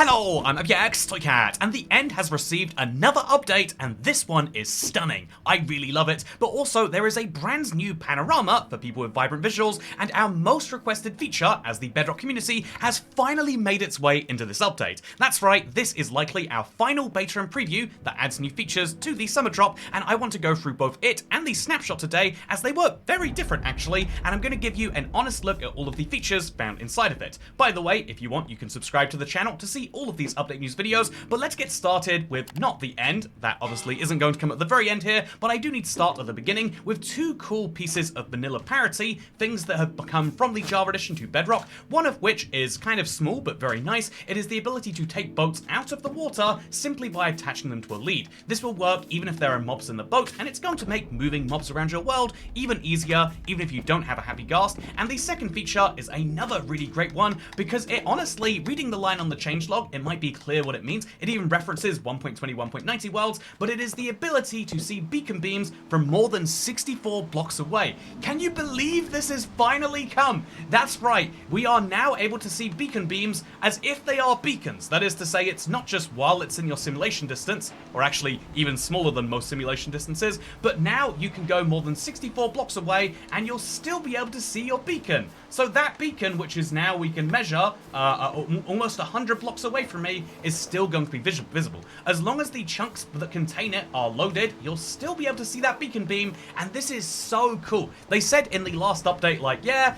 Hello, I'm Toycat, and the End has received another update, and this one is stunning. I really love it, but also there is a brand new panorama for people with vibrant visuals, and our most requested feature as the Bedrock community has finally made its way into this update. That's right, this is likely our final beta and preview that adds new features to the summer drop, and I want to go through both it and the snapshot today, as they were very different actually, and I'm going to give you an honest look at all of the features found inside of it. By the way, if you want, you can subscribe to the channel to see all of these update news videos, but let's get started with not the end. That obviously isn't going to come at the very end here, but I do need to start at the beginning with two cool pieces of vanilla parity, things that have come from the Java edition to Bedrock, one of which is kind of small but very nice. It is the ability to take boats out of the water simply by attaching them to a lead. This will work even if there are mobs in the boat, and it's going to make moving mobs around your world even easier, even if you don't have a happy ghast. And the second feature is another really great one, because it honestly, reading the line on the changelog, it might be clear what it means. It even references 1.20, 1.90 worlds, but it is the ability to see beacon beams from more than 64 blocks away. Can you believe this has finally come? That's right, we are now able to see beacon beams as if they are beacons. That is to say, it's not just while it's in your simulation distance, or actually even smaller than most simulation distances, but now you can go more than 64 blocks away and you'll still be able to see your beacon. So that beacon, which is now we can measure almost 100 blocks away from me, is still going to be visible. As long as the chunks that contain it are loaded, you'll still be able to see that beacon beam, and this is so cool. They said in the last update, like, yeah,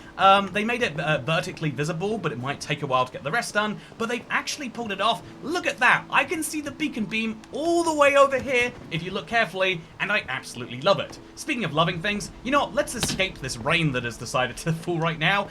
they made it vertically visible, but it might take a while to get the rest done, but they've actually pulled it off. Look at that. I can see the beacon beam all the way over here if you look carefully, and I absolutely love it. Speaking of loving things, you know what, let's escape this rain that has decided to fall right now,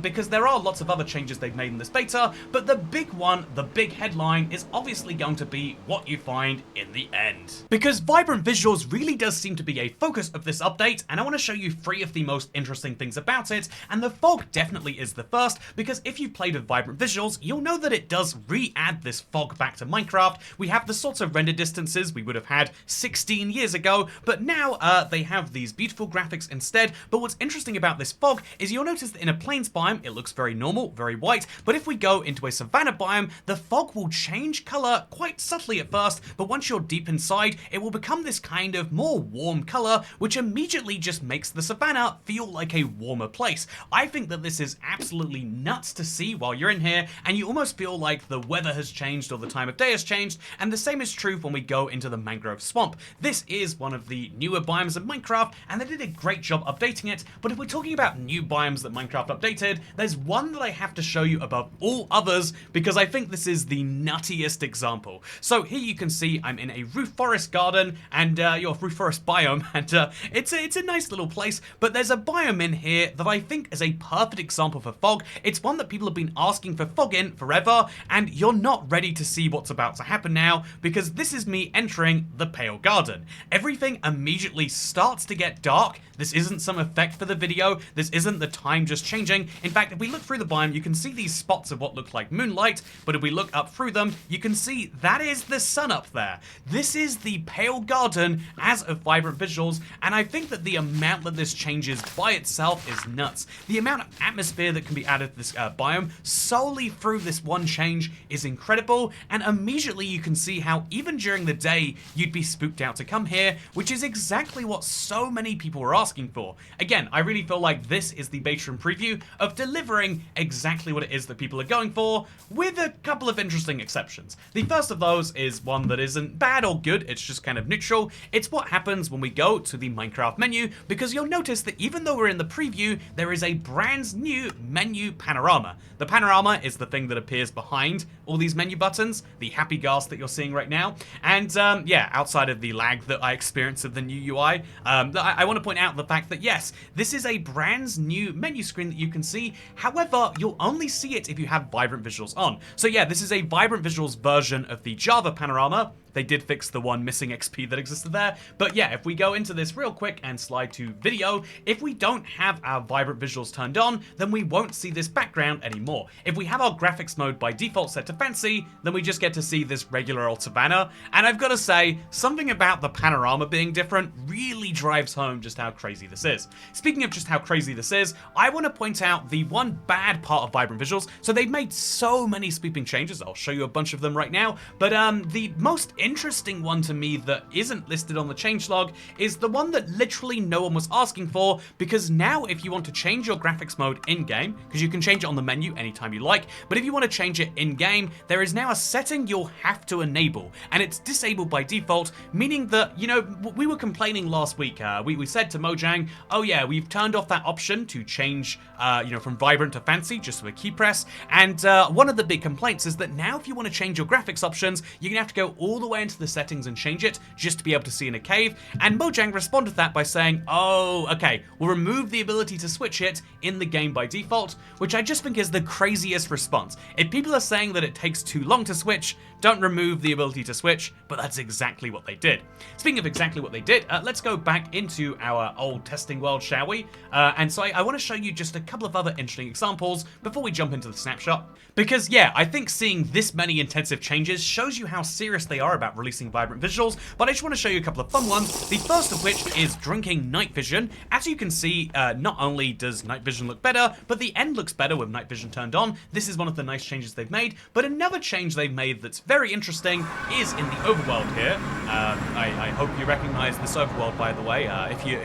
because there are lots of other changes they've made in this beta, but the big one, the big headline, is obviously going to be what you find in the end. Because vibrant visuals really does seem to be a focus of this update, and I want to show you three of the most interesting things about it, and the fog definitely is the first, because if you've played with vibrant visuals, you'll know that it does re-add this fog back to Minecraft. We have the sorts of render distances we would have had 16 years ago, but now they have these beautiful graphics instead. But what's interesting about this fog is you'll notice that in a plains biome, it looks very normal, very white, but if we go into a savanna biome, the fog will change color quite subtly at first, but once you're deep inside, it will become this kind of more warm color, which immediately just makes the savanna feel like a warmer place. I think that this is absolutely nuts to see while you're in here, and you almost feel like the weather has changed or the time of day has changed, and the same is true when we go into the mangrove swamp. This is one of the newer biomes of Minecraft, and they did a great job updating it, but if we're talking about new biomes that Minecraft updated, there's one that I have to show you above all others, because I think this is the nuttiest example. So here you can see I'm in a roof forest garden, and your roof forest biome, and it's a nice little place, but there's a biome in here that I think is a perfect example for fog. It's one that people have been asking for fog in forever, and you're not ready to see what's about to happen now, because this is me entering the Pale Garden. Everything immediately starts to get dark. This isn't some effect for the video. This isn't the time just changing. In fact, if we look through the biome, you can see these spots of what look like moonlight, but if we look up through them, you can see that is the sun up there. This is the Pale Garden as of vibrant visuals, and I think that the amount that this changes by itself is nuts. The amount of atmosphere that can be added to this biome solely through this one change is incredible, and immediately you can see how even during the day, you'd be spooked out to come here, which is exactly what so many people were asking for. Again, I really feel like this is the beta and preview of delivering exactly what it is that people are going for, with a couple of interesting exceptions. The first of those is one that isn't bad or good, it's just kind of neutral. It's what happens when we go to the Minecraft menu, because you'll notice that even though we're in the preview, there is a brand new menu panorama. The panorama is the thing that appears behind all these menu buttons, the happy ghast that you're seeing right now, and yeah, outside of the lag that I experienced of the new UI, I want to point out the fact that yes, this is a brand new menu screen that you can see. However, you'll only see it if you have vibrant visuals on. So yeah, this is a vibrant visuals version of the Java panorama, they did fix the one missing XP that existed there. But yeah, if we go into this real quick and slide to video, if we don't have our vibrant visuals turned on, then we won't see this background anymore. If we have our graphics mode by default set to fancy, then we just get to see this regular old savannah. And I've got to say, something about the panorama being different really drives home just how crazy this is. Speaking of just how crazy this is, I want to point out the one bad part of vibrant visuals. So they've made so many sweeping changes. I'll show you a bunch of them right now. But the most interesting one to me that isn't listed on the changelog is the one that literally no one was asking for, because now if you want to change your graphics mode in-game, because you can change it on the menu anytime you like, but if you want to change it in-game, there is now a setting you'll have to enable, and it's disabled by default, meaning that, you know, we were complaining last week, we said to Mojang, oh yeah, we've turned off that option to change, you know, from vibrant to fancy, just with a key press, and one of the big complaints is that now if you want to change your graphics options, you're going to have to go all the way into the settings and change it, just to be able to see in a cave, and Mojang responded to that by saying, oh, okay, we'll remove the ability to switch it in the game by default, which I just think is the craziest response. If people are saying that it takes too long to switch, don't remove the ability to switch, but that's exactly what they did. Speaking of exactly what they did, let's go back into our old testing world, shall we? And so I want to show you just a couple of other interesting examples before we jump into the snapshot. Because yeah, I think seeing this many intensive changes shows you how serious they are about releasing vibrant visuals, but I just want to show you a couple of fun ones. The first of which is drinking night vision. As you can see, not only does night vision look better, but the end looks better with night vision turned on. This is one of the nice changes they've made, but another change they've made that's very interesting is in the overworld here. I hope you recognize this overworld, by the way. If you,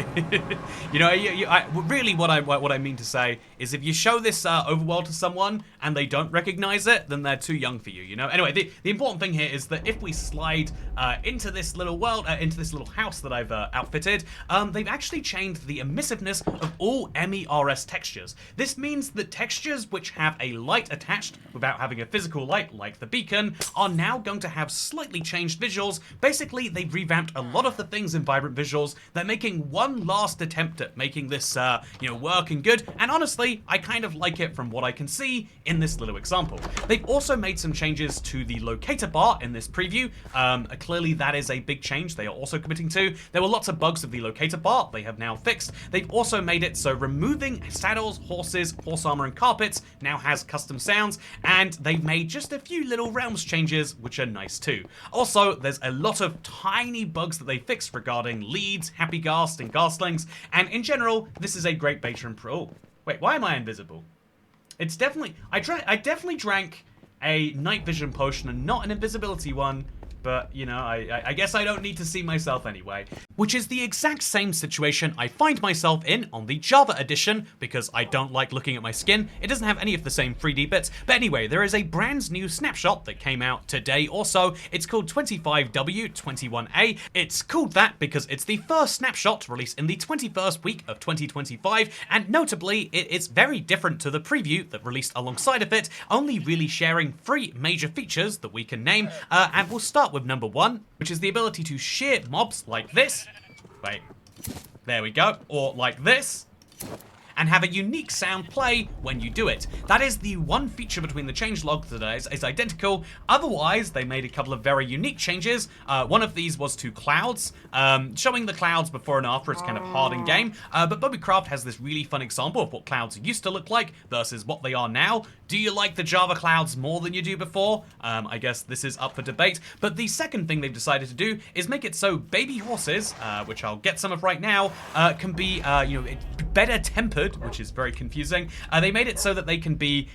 you know, really what I mean to say is if you show this overworld to someone and they don't recognize it, then they're too young for you, you know? Anyway, the important thing here is that if we slide into this little world, into this little house that I've outfitted, they've actually changed the emissiveness of all MERS textures. This means that textures which have a light attached without having a physical light, like the beacon, are now going to have slightly changed visuals. Basically, they've revamped a lot of the things in vibrant visuals. They're making one last attempt at making this, you know, work and good, and honestly, I kind of like it from what I can see in this little example. They've also made some changes to the locator bar in this preview. Clearly, that is a big change they are also committing to. There were lots of bugs with the locator bar they have now fixed. They've also made it so removing saddles, horses, horse armor, and carpets now has custom sounds, and they've made just a few little realms changes, which are nice too. Also, there's a lot of tiny bugs that they fixed regarding leads, happy ghast, and ghastlings, and in general, this is a great beta and pro. Wait, why am I invisible? It's definitely, I definitely drank a night vision potion and not an invisibility one, but, you know, I guess I don't need to see myself anyway. Which is the exact same situation I find myself in on the Java edition, because I don't like looking at my skin. It doesn't have any of the same 3D bits. But anyway, there is a brand new snapshot that came out today also. It's called 25W21A. It's called that because it's the first snapshot released in the 21st week of 2025, and notably, it's very different to the preview that released alongside of it, only really sharing 3 major features that we can name, and we'll start with number 1, which is the ability to shear mobs like this. Wait, there we go, or like this, and have a unique sound play when you do it. That is the one feature between the changelog that is identical. Otherwise, they made a couple of very unique changes. One of these was to clouds. Showing the clouds before and after is kind of hard in game, but Bobbycraft has this really fun example of what clouds used to look like versus what they are now. Do you like the Java clouds more than you do before? I guess this is up for debate. But the second thing they've decided to do is make it so baby horses, which I'll get some of right now, can be, you know, better tempered, which is very confusing. They made it so that they can be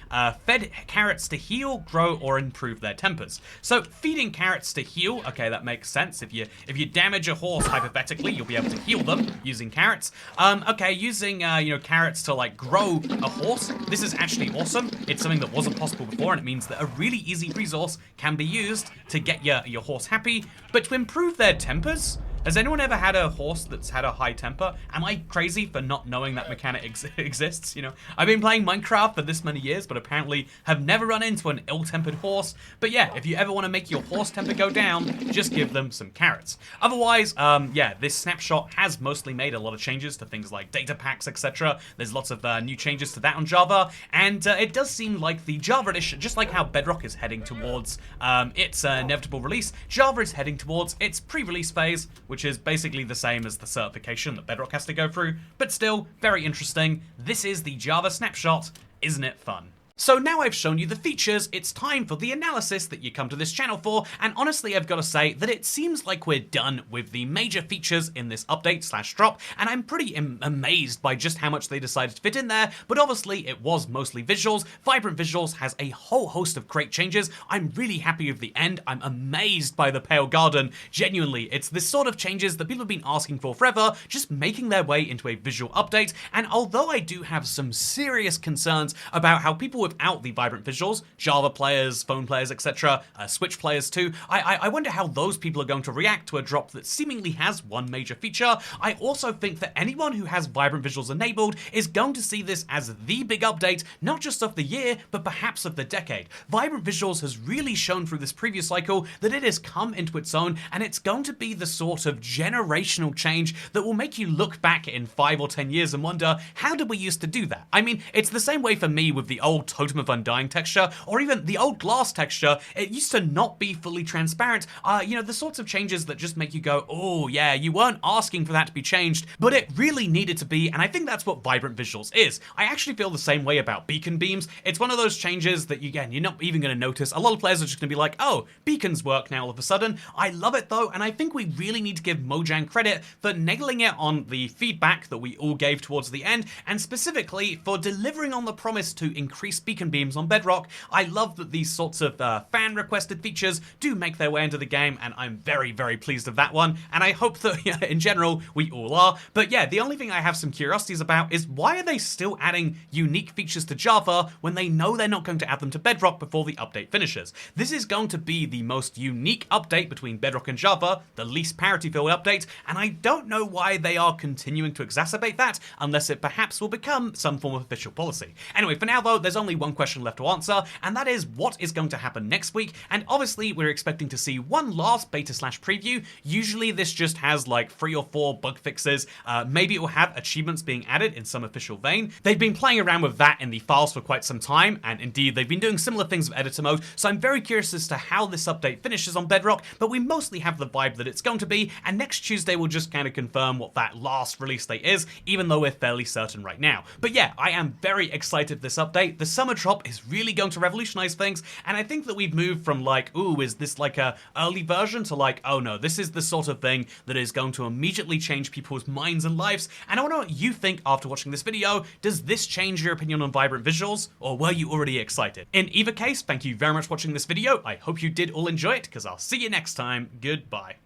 fed carrots to heal, grow, or improve their tempers. So feeding carrots to heal, okay, that makes sense. If you damage a horse, hypothetically, you'll be able to heal them using carrots. Okay, using you know, carrots to like grow a horse, this is actually awesome. It's something that wasn't possible before, and it means that a really easy resource can be used to get your horse happy. But to improve their tempers, Has anyone ever had a horse that's had a high temper? Am I crazy for not knowing that mechanic exists? You know, I've been playing Minecraft for this many years, but apparently have never run into an ill-tempered horse. But yeah, if you ever want to make your horse temper go down, just give them some carrots. Otherwise, yeah, this snapshot has mostly made a lot of changes to things like data packs, etc. There's lots of new changes to that on Java, and it does seem like the Java edition, just like how Bedrock is heading towards its inevitable release, Java is heading towards its pre-release phase, which is basically the same as the certification that Bedrock has to go through, but still very interesting. This is the Java snapshot. Isn't it fun? So now I've shown you the features, it's time for the analysis that you come to this channel for, and honestly I've got to say that it seems like we're done with the major features in this update/drop, and I'm pretty amazed by just how much they decided to fit in there, but obviously it was mostly visuals. Vibrant Visuals has a whole host of great changes. I'm really happy with the end. I'm amazed by the Pale Garden. Genuinely, it's this sort of changes that people have been asking for forever, just making their way into a visual update, and although I do have some serious concerns about how people without the vibrant visuals, Java players, phone players, etc., Switch players too, I wonder how those people are going to react to a drop that seemingly has one major feature. I also think that anyone who has vibrant visuals enabled is going to see this as the big update, not just of the year, but perhaps of the decade. Vibrant visuals has really shown through this previous cycle that it has come into its own, and it's going to be the sort of generational change that will make you look back in 5 or 10 years and wonder, how did we used to do that? I mean, it's the same way for me with the old Totem of Undying texture, or even the old glass texture. It used to not be fully transparent. You know, the sorts of changes that just make you go, oh yeah, you weren't asking for that to be changed, but it really needed to be, and I think that's what Vibrant Visuals is. I actually feel the same way about beacon beams. It's one of those changes that, again, you're not even going to notice. A lot of players are just going to be like, oh, beacons work now all of a sudden. I love it though, and I think we really need to give Mojang credit for nailing it on the feedback that we all gave towards the end, and specifically for delivering on the promise to increase beacon beams on Bedrock. I love that these sorts of fan-requested features do make their way into the game, and I'm very, very pleased with that one, and I hope that, yeah, in general, we all are. But yeah, the only thing I have some curiosities about is why are they still adding unique features to Java when they know they're not going to add them to Bedrock before the update finishes? This is going to be the most unique update between Bedrock and Java, the least parity-filled update, and I don't know why they are continuing to exacerbate that, unless it perhaps will become some form of official policy. Anyway, for now though, there's only one question left to answer, and that is what is going to happen next week. And obviously we're expecting to see one last beta/preview. Usually this just has like 3 or 4 bug fixes. Maybe it will have achievements being added in some official vein. They've been playing around with that in the files for quite some time, and indeed they've been doing similar things with editor mode, so I'm very curious as to how this update finishes on Bedrock, but we mostly have the vibe that it's going to be, and next Tuesday we'll just kind of confirm what that last release date is, even though we're fairly certain right now. But yeah, I am very excited for this update. The summer drop is really going to revolutionize things, and I think that we've moved from like, ooh, is this like a early version, to like, oh no, this is the sort of thing that is going to immediately change people's minds and lives. And I want to know what you think after watching this video. Does this change your opinion on Vibrant Visuals, or were you already excited? In either case, thank you very much for watching this video. I hope you did all enjoy it, because I'll see you next time. Goodbye.